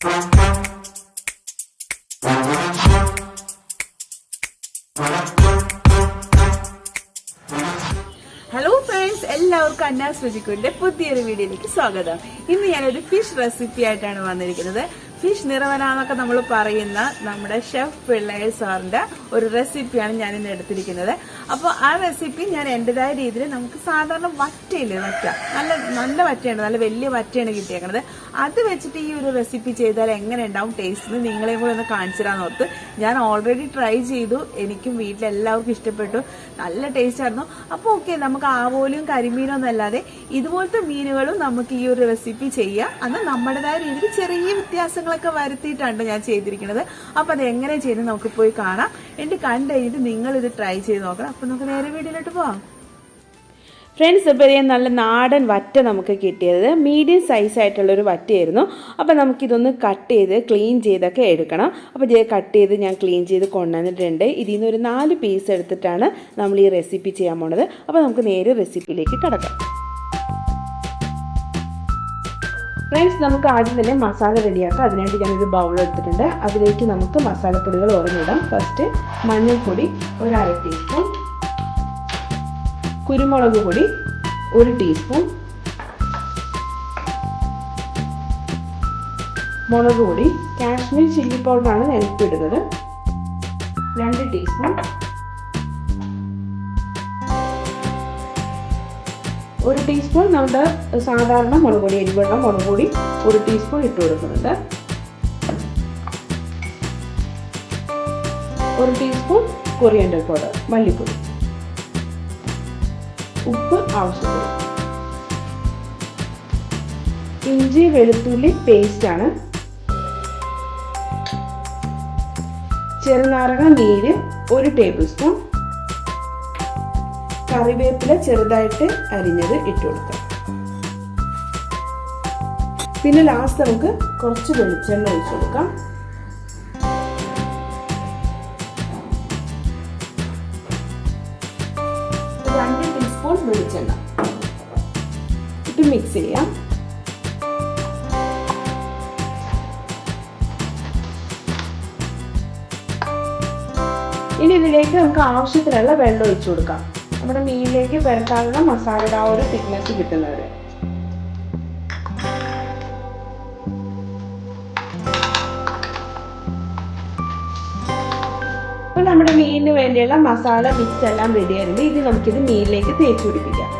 Hello friends, എല്ലാവർക്കും അന്നാസ് രുചിക്കൂടിന്റെ പുതിയൊരു വീഡിയോയിലേക്ക് സ്വാഗതം. ഇന്ന് ഞാനൊരു ഫിഷ് റെസിപ്പി ആയിട്ടാണ് വന്നിരിക്കുന്നത്. ഫിഷ് നിറവന എന്നൊക്കെ നമ്മൾ പറയുന്ന നമ്മുടെ ഷെഫ് പിള്ളേർ സാറിന്റെ ഒരു റെസിപ്പിയാണ് ഞാൻ ഇന്ന് എടുത്തിരിക്കുന്നത്. അപ്പോൾ ആ റെസിപ്പി ഞാൻ എൻ്റെതായ രീതിയിൽ നമുക്ക് സാധാരണ വറ്റയില്ലേ, നല്ല വറ്റയാണ്, നല്ല വലിയ വറ്റയാണ് കിട്ടിയേക്കുന്നത്. അത് വെച്ചിട്ട് ഈ ഒരു റെസിപ്പി ചെയ്താൽ എങ്ങനെ ഉണ്ടാവും ടേസ്റ്റ് എന്ന് നിങ്ങളെയും കൂടെ ഒന്ന് കാണിച്ചു തരാൻ ഓർത്ത് ഞാൻ ഓൾറെഡി ട്രൈ ചെയ്തു. എനിക്കും വീട്ടിലെല്ലാവർക്കും ഇഷ്ടപ്പെട്ടു, നല്ല ടേസ്റ്റ് ആയിരുന്നു. അപ്പോൾ ഓക്കെ, നമുക്ക് ആവോലിയും കരിമീനൊന്നും അല്ലാതെ ഇതുപോലത്തെ മീനുകളും നമുക്ക് ഈ ഒരു റെസിപ്പി ചെയ്യാം. അത് നമ്മുടേതായ രീതിയിൽ ചെറിയ വ്യത്യാസങ്ങളൊക്കെ വരുത്തിയിട്ടാണ് ഞാൻ ചെയ്തിരിക്കുന്നത്. അപ്പോൾ അത് എങ്ങനെ ചെയ്യുന്നത് നമുക്ക് പോയി കാണാം. എന്നിട്ട് കണ്ടു കഴിഞ്ഞിട്ട് നിങ്ങളിത് ട്രൈ ചെയ്ത് നോക്കണം. അപ്പോൾ നമുക്ക് നേരെ വീഡിയോയിലോട്ട് പോവാം. ഫ്രണ്ട്സ്, ഇപ്പോൾ നല്ല നാടൻ വറ്റ നമുക്ക് കിട്ടിയത് മീഡിയം സൈസായിട്ടുള്ളൊരു വറ്റയായിരുന്നു. അപ്പോൾ നമുക്കിതൊന്ന് കട്ട് ചെയ്ത് ക്ലീൻ ചെയ്തൊക്കെ എടുക്കണം. അപ്പോൾ കട്ട് ചെയ്ത് ഞാൻ ക്ലീൻ ചെയ്ത് കൊണ്ടുവന്നിട്ടുണ്ട്. ഇതിൽ നിന്ന് ഒരു 4 പീസ് എടുത്തിട്ടാണ് നമ്മൾ ഈ റെസിപ്പി ചെയ്യാൻ പോണത്. അപ്പോൾ നമുക്ക് നേരെ റെസിപ്പിയിലേക്ക് കടക്കാം. ഫ്രണ്ട്സ്, നമുക്ക് ആദ്യം തന്നെ മസാല റെഡിയാക്കാം. അതിനായിട്ട് ഞാനൊരു ബൗൾ എടുത്തിട്ടുണ്ട്. അതിലേക്ക് നമുക്ക് മസാലപ്പൊടികൾ ഓരോന്നിടാം. ഫസ്റ്റ് മഞ്ഞൾപ്പൊടി 1/2 ടീസ്പൂൺ, കുരുമുളക് പൊടി 1 ടീസ്പൂൺ, മുളക് പൊടി കാശ്മീർ ചില്ലി പൗഡറാണ് ഞാൻ ഇപ്പോൾ ഇടുന്നത് 2 ടീസ്പൂൺ, 1 ടീസ്പൂൺ നമ്മുടെ സാധാരണ മുളക് പൊടി, എരിവുള്ള മുളക് പൊടി 1 ടീസ്പൂൺ ഇട്ട് കൊടുക്കുന്നുണ്ട്, 1 ടീസ്പൂൺ കൊറിയാൻഡർ പൗഡർ മല്ലിപ്പൊടി, ഉപ്പ് ആവശ്യത്തിന്, ഇഞ്ചി വെളുത്തുള്ളി പേസ്റ്റാണ്, ചെറുനാരങ്ങ നീര് 1 ടേബിൾ സ്പൂൺ, കറിവേപ്പില ചെറുതായിട്ട് അരിഞ്ഞത് ഇട്ട് കൊടുക്കാം. പിന്നെ ലാസ്റ്റ് നമുക്ക് കുറച്ച് വെളിച്ചെണ്ണ ഒഴിച്ചു കൊടുക്കാം. വെളിച്ചെണ്ണ ഇട്ട് മിക്സ് ചെയ്യാം. ഇനി ഇതിലേക്ക് നമുക്ക് ആവശ്യത്തിനുള്ള വെള്ളം ഒഴിച്ചു കൊടുക്കാം. നമ്മുടെ മീനിലേക്ക് പുരട്ടാനുള്ള മസാലയുടെ ആ ഒരു തിക്നെസ് കിട്ടുന്നവരെ. അപ്പോൾ നമ്മുടെ മീനിന് വേണ്ടിയുള്ള മസാല മിക്സ് എല്ലാം റെഡി ആയിരുന്നു. ഇത് നമുക്കിത് മീനിലേക്ക് തേച്ച് പിടിപ്പിക്കാം.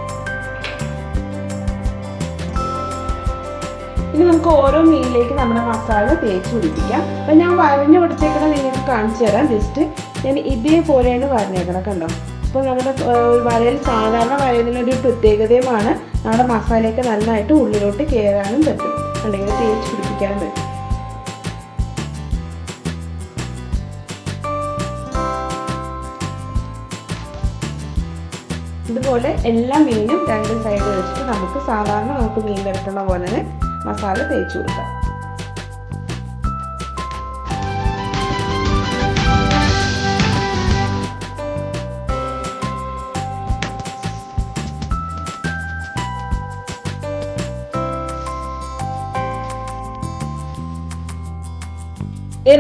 ഇനി നമുക്ക് ഓരോ മീനിലേക്ക് നമ്മുടെ മസാല തേച്ച് പിടിപ്പിക്കാം. അപ്പം ഞാൻ വരഞ്ഞു കൊടുത്തേക്കണം, നിങ്ങൾക്ക് കാണിച്ചു തരാം. ജസ്റ്റ് ഞാൻ ഇതേപോലെയാണ് വരഞ്ഞേക്കണം, കണ്ടോ. അപ്പോൾ നമ്മുടെ വരയിൽ സാധാരണ വരയുന്നതിനൊരു പ്രത്യേകതയുമാണ് നമ്മുടെ മസാലയൊക്കെ നന്നായിട്ട് ഉള്ളിലോട്ട് കയറാനും പറ്റും, അല്ലെങ്കിൽ തേച്ച് പിടിപ്പിക്കാനും പറ്റും. ഇതുപോലെ എല്ലാ മീനും 2 സൈഡ് വെച്ചിട്ട് നമുക്ക് സാധാരണ മീൻ വരട്ടുന്ന പോലെ തന്നെ മസാല തേച്ച് കൊടുക്കാം.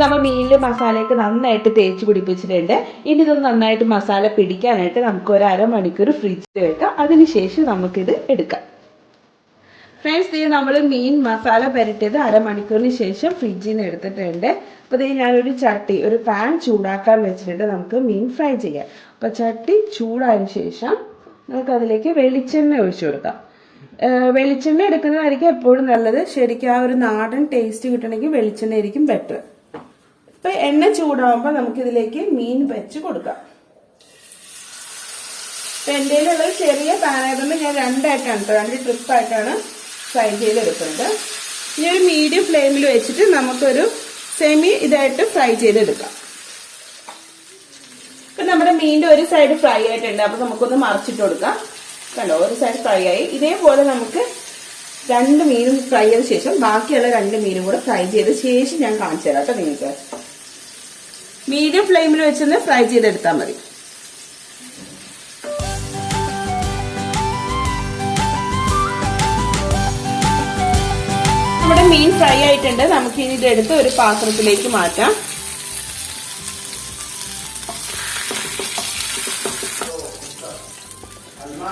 നമ്മൾ മീനിൽ മസാലയൊക്കെ നന്നായിട്ട് തേച്ച് പിടിപ്പിച്ചിട്ടുണ്ട്. ഇനി ഇതൊന്ന് നന്നായിട്ട് മസാല പിടിക്കാനായിട്ട് നമുക്ക് 1/2 മണിക്കൂർ ഫ്രിഡ്ജിൽ വെക്കാം. അതിനുശേഷം നമുക്കിത് എടുക്കാം. ഫ്രണ്ട്സ്, നമ്മൾ മീൻ മസാല പുരട്ടിയത് 1/2 മണിക്കൂറിന് ശേഷം ഫ്രിഡ്ജിൽ നിന്ന് എടുത്തിട്ടുണ്ട്. അപ്പോൾ ഞാനൊരു ചട്ടി, ഒരു പാൻ ചൂടാക്കാൻ വെച്ചിട്ട് നമുക്ക് മീൻ ഫ്രൈ ചെയ്യാം. അപ്പോൾ ചട്ടി ചൂടായതിനു ശേഷം നമുക്കതിലേക്ക് വെളിച്ചെണ്ണ ഒഴിച്ചു കൊടുക്കാം. വെളിച്ചെണ്ണ എടുക്കുന്നതായിരിക്കും എപ്പോഴും നല്ലത്. ശരിക്കും ആ ഒരു നാടൻ ടേസ്റ്റ് കിട്ടണമെങ്കിൽ വെളിച്ചെണ്ണ ആയിരിക്കും ബെറ്റർ. ഇപ്പൊ എണ്ണ ചൂടാവുമ്പോൾ നമുക്കിതിലേക്ക് മീൻ വെച്ച് കൊടുക്കാം. എൻ്റെ കയ്യിലുള്ളത് ചെറിയ പാനായതുകൊണ്ട് ഞാൻ 2 ട്രിപ്പായിട്ടാണ് ഫ്രൈ ചെയ്തെടുക്കുന്നത്. ഇനി ഒരു മീഡിയം ഫ്ലെയിമിൽ വെച്ചിട്ട് നമുക്കൊരു സെമി ഇതായിട്ട് ഫ്രൈ ചെയ്തെടുക്കാം. ഇപ്പൊ നമ്മുടെ മീനിന്റെ ഒരു സൈഡ് ഫ്രൈ ആയിട്ടുണ്ട്. അപ്പൊ നമുക്കൊന്ന് മറിച്ചിട്ട് കൊടുക്കാം. കണ്ടോ, ഒരു സൈഡ് ഫ്രൈ ആയി. ഇതേപോലെ നമുക്ക് 2 മീനും ഫ്രൈ ചെയ്ത ശേഷം ബാക്കിയുള്ള 2 മീനും കൂടെ ഫ്രൈ ചെയ്ത ശേഷം ഞാൻ കാണിച്ചു തരാം കേട്ടോ. നിങ്ങൾക്ക് മീഡിയം ഫ്ലെയിമിൽ വെച്ചൊന്ന് ഫ്രൈ ചെയ്തെടുത്താൽ മതി. നമ്മുടെ മീൻ ഫ്രൈ ആയിട്ടുണ്ട്. നമുക്ക് ഇനി ഇതെടുത്ത് ഒരു പാത്രത്തിലേക്ക് മാറ്റാം.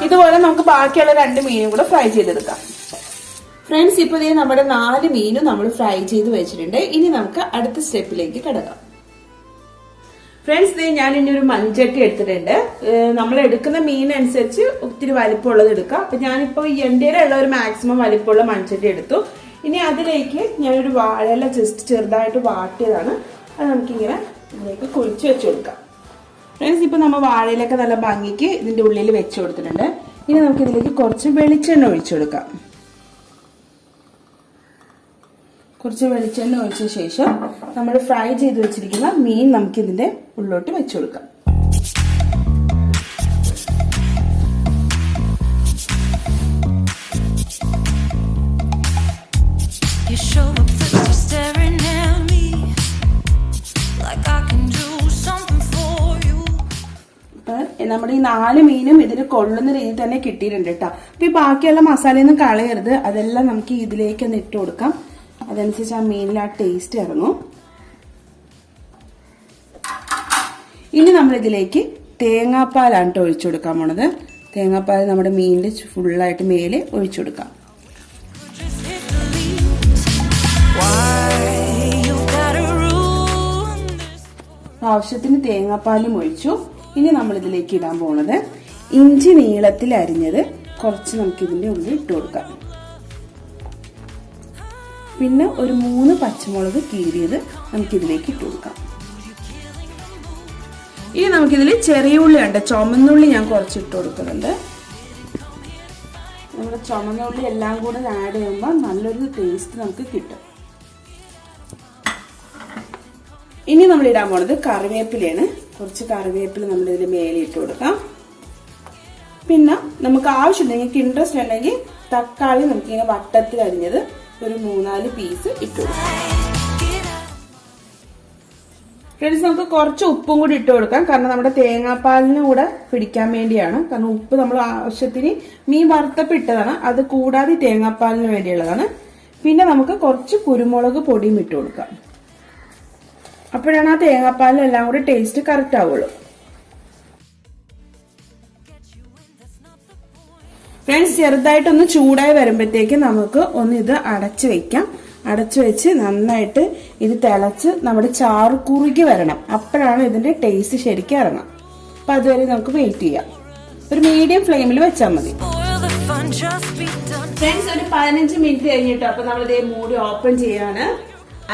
ഇതുപോലെ നമുക്ക് ബാക്കിയുള്ള 2 മീനും കൂടെ ഫ്രൈ ചെയ്തെടുക്കാം. ഫ്രണ്ട്സ്, ഇപ്പൊ നമ്മുടെ 4 മീനും നമ്മൾ ഫ്രൈ ചെയ്ത് വെച്ചിട്ടുണ്ട്. ഇനി നമുക്ക് അടുത്ത സ്റ്റെപ്പിലേക്ക് കിടക്കാം. ഫ്രണ്ട്സ്, ഞാൻ ഇനി ഒരു മൺചട്ടി എടുത്തിട്ടുണ്ട്. നമ്മൾ എടുക്കുന്ന മീൻ അനുസരിച്ച് ഒത്തിരി വലിപ്പമുള്ളത് എടുക്കാം. അപ്പൊ ഞാനിപ്പോ എൻ്റെ ഉള്ള ഒരു മാക്സിമം വലിപ്പമുള്ള മൺചട്ടി എടുത്തു. ഇനി അതിലേക്ക് ഞാനൊരു വാഴയില ജസ്റ്റ് ചെറുതായിട്ട് വാട്ടിയതാണ്. അത് നമുക്കിങ്ങനെ ഇതിലേക്ക് കുഴിച്ച് വെച്ച് കൊടുക്കാം. ഫ്രണ്ട്സ്, ഇപ്പൊ നമ്മൾ വാഴയിലൊക്കെ നല്ല ഭംഗിക്ക് ഇതിന്റെ ഉള്ളിൽ വെച്ച് കൊടുത്തിട്ടുണ്ട്. ഇനി നമുക്ക് ഇതിലേക്ക് കുറച്ച് വെളിച്ചെണ്ണ ഒഴിച്ചു കൊടുക്കാം. കുറച്ച് വെളിച്ചെണ്ണ ഒഴിച്ച ശേഷം നമ്മൾ ഫ്രൈ ചെയ്ത് വെച്ചിരിക്കുന്ന മീൻ നമുക്ക് ഇതിന്റെ ഉള്ളിലോട്ട് വെച്ചു കൊടുക്കാം. നമ്മുടെ ഈ 4 മീനും ഇതിന് കൊള്ളുന്ന രീതിയിൽ തന്നെ കിട്ടിയിട്ടുണ്ട് കേട്ടോ. അപ്പൊ ഈ ബാക്കിയുള്ള മസാലയൊന്നും കളയരുത്. അതെല്ലാം നമുക്ക് ഇതിലേക്ക് ഒന്ന് ഇട്ട് കൊടുക്കാം. അതനുസരിച്ച് ആ മീനിൽ ആ ടേസ്റ്റ് ഇറങ്ങും. ഇനി നമ്മൾ ഇതിലേക്ക് തേങ്ങാപ്പാലാണ് കേട്ടോ ഒഴിച്ചു കൊടുക്കാൻ പോണത്. തേങ്ങാപ്പാൽ നമ്മുടെ മീനിൽ ഫുള്ളായിട്ട് മേലെ ഒഴിച്ചു കൊടുക്കാം. ആവശ്യത്തിന് തേങ്ങാപ്പാലും ഒഴിച്ചു. ഇനി നമ്മൾ ഇതിലേക്ക് ഇടാൻ പോണത് ഇഞ്ചി നീളത്തിൽ അരിഞ്ഞത് കുറച്ച് നമുക്ക് ഇതിന്റെ ഉള്ളിൽ ഇട്ട് കൊടുക്കാം. പിന്നെ ഒരു 3 പച്ചമുളക് കീറിയത് നമുക്കിതിലേക്ക് ഇട്ട് കൊടുക്കാം. ഇനി നമുക്കിതിൽ ചെറിയ ഉള്ളി ഉണ്ട്, ചുമന്നുള്ളി ഞാൻ കുറച്ച് ഇട്ട് കൊടുക്കുന്നുണ്ട്. നമ്മുടെ ചുമന്നുള്ളി എല്ലാം കൂടെ ആഡ് ചെയ്യുമ്പോൾ നല്ലൊരു ടേസ്റ്റ് നമുക്ക് കിട്ടും. ഇനി നമ്മൾ ഇടാൻ പോണത് കറിവേപ്പിലയാണ്. കുറച്ച് കറിവേപ്പില നമ്മൾ ഇതിൽ മേലെ ഇട്ട് കൊടുക്കാം. പിന്നെ നമുക്ക് ആവശ്യമുണ്ടെങ്കിൽ, നിങ്ങൾക്ക് ഇൻട്രസ്റ്റ് ഉണ്ടെങ്കിൽ തക്കാളി നമുക്കിങ്ങനെ വട്ടത്തിൽ അരിഞ്ഞത് ഒരു 3-4 പീസ് ഇട്ട് കൊടുക്കാം. ഫ്രണ്ട്സ്, നമുക്ക് കുറച്ച് ഉപ്പും കൂടി ഇട്ട് കൊടുക്കാം. കാരണം നമ്മുടെ തേങ്ങാപ്പാലിന് കൂടെ പിടിക്കാൻ വേണ്ടിയാണ്. കാരണം ഉപ്പ് നമ്മൾ ആവശ്യത്തിന് മീൻ വറുത്തപ്പിട്ടതാണ്. അത് കൂടാതെ തേങ്ങാപ്പാലിന് വേണ്ടിയുള്ളതാണ്. പിന്നെ നമുക്ക് കുറച്ച് കുരുമുളക് പൊടിയും ഇട്ട് കൊടുക്കാം. അപ്പോഴാണ് ആ തേങ്ങാപ്പാലിന് എല്ലാം കൂടി ടേസ്റ്റ് കറക്റ്റ് ആവുള്ളൂ. ഫ്രണ്ട്സ്, ചെറുതായിട്ടൊന്ന് ചൂടായി വരുമ്പോഴത്തേക്ക് നമുക്ക് ഒന്ന് ഇത് അടച്ചു വെക്കാം. അടച്ചു വെച്ച് നന്നായിട്ട് ഇത് തിളച്ച് നമ്മുടെ ചാറ് കുറുകി വരണം. അപ്പോഴാണ് ഇതിന്റെ ടേസ്റ്റ് ശരിക്കും ഇറങ്ങാം. അപ്പൊ അതുവരെ നമുക്ക് വെയിറ്റ് ചെയ്യാം. ഒരു മീഡിയം ഫ്ലെയിമിൽ വെച്ചാൽ മതി. ഫ്രണ്ട്സ്, ഒരു 15 മിനിറ്റ് കഴിഞ്ഞിട്ടോ. അപ്പൊ നമ്മളിതേ മൂടി ഓപ്പൺ ചെയ്യാണ്.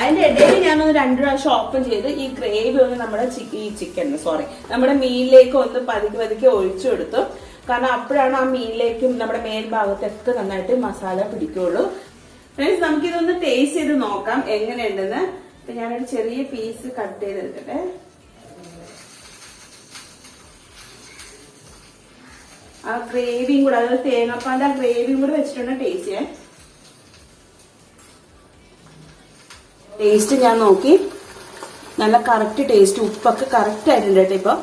അതിന്റെ ഇടയിൽ ഞാനൊന്ന് 2 പ്രാവശ്യം ഓപ്പൺ ചെയ്ത് ഈ ഗ്രേവി ഒന്ന് നമ്മുടെ മീനിലേക്ക് ഒന്ന് പതുക്കെ ഒഴിച്ചു കൊടുത്തു. കാരണം അപ്പോഴാണ് ആ മീനിലേക്കും നമ്മുടെ മേൽഭാഗത്തൊക്കെ നന്നായിട്ട് മസാല പിടിക്കുള്ളൂ. ഫ്രണ്ട്സ്, നമുക്കിതൊന്ന് ടേസ്റ്റ് ചെയ്ത് നോക്കാം എങ്ങനെയുണ്ടെന്ന്. അപ്പൊ ഞാനൊരു ചെറിയ പീസ് കട്ട് ചെയ്തെടുക്കട്ടെ. ആ ഗ്രേവിയും കൂടെ, അതായത് തേങ്ങാപ്പാലിന്റെ ആ ഗ്രേവിയും കൂടെ വെച്ചിട്ടുണ്ട് ടേസ്റ്റ് ചെയ്യാൻ. ടേസ്റ്റ് ഞാൻ നോക്കി, നല്ല കറക്റ്റ് ടേസ്റ്റ്, ഉപ്പൊക്കെ കറക്റ്റ് ആയിട്ടുണ്ട് കേട്ടോ. ഇപ്പൊ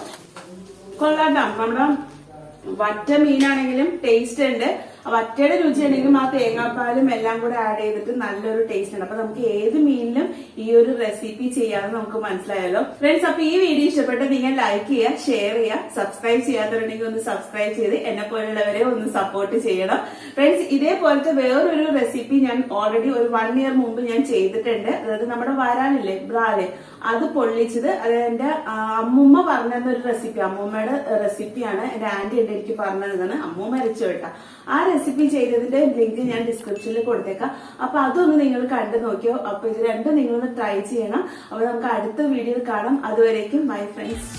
കൊള്ളാട്ടോ. നമ്മുടെ വറ്റ മീനാണെങ്കിലും ടേസ്റ്റ് ഉണ്ട്. വറ്റയുടെ രുചി ഉണ്ടെങ്കിലും ആ തേങ്ങാപ്പാലും എല്ലാം കൂടെ ആഡ് ചെയ്തിട്ട് നല്ലൊരു ടേസ്റ്റ് ഉണ്ട്. അപ്പൊ നമുക്ക് ഏത് മീനിലും ഈ ഒരു റെസിപ്പി ചെയ്യാമെന്ന് നമുക്ക് മനസ്സിലായല്ലോ. ഫ്രണ്ട്സ്, അപ്പൊ ഈ വീഡിയോ ഇഷ്ടപ്പെട്ട് നിങ്ങൾ ലൈക്ക് ചെയ്യുക, ഷെയർ ചെയ്യുക, സബ്സ്ക്രൈബ് ചെയ്യാത്തവരുണ്ടെങ്കിൽ ഒന്ന് സബ്സ്ക്രൈബ് ചെയ്ത് എന്നെ പോലുള്ളവരെ ഒന്ന് സപ്പോർട്ട് ചെയ്യണം. ഫ്രണ്ട്സ്, ഇതേപോലത്തെ വേറൊരു റെസിപ്പി ഞാൻ ഓൾറെഡി ഒരു 1 ഇയർ മുമ്പ് ഞാൻ ചെയ്തിട്ടുണ്ട്. അതായത് നമ്മുടെ വരാനില്ലേ, ബ്രാല്, അത് പൊള്ളിച്ചത്. അത് എന്റെ അമ്മൂമ്മ പറഞ്ഞിരുന്ന ഒരു റെസിപ്പി, അമ്മൂമ്മയുടെ റെസിപ്പിയാണ്. എന്റെ ആന്റി ഉണ്ട് എനിക്ക് പറഞ്ഞതാണ്. അമ്മൂമ്മ മരിച്ചു കേട്ടാ. ആ റെസിപ്പി ചെയ്തതിന്റെ ലിങ്ക് ഞാൻ ഡിസ്ക്രിപ്ഷനിൽ കൊടുത്തേക്കാം. അപ്പൊ അതൊന്ന് നിങ്ങൾ കണ്ടു നോക്കിയോ. അപ്പൊ ഇത് രണ്ടും നിങ്ങളൊന്ന് ട്രൈ ചെയ്യണം. അപ്പൊ നമുക്ക് അടുത്ത വീഡിയോയിൽ കാണാം. അതുവരേക്കും ബൈ ഫ്രണ്ട്സ്.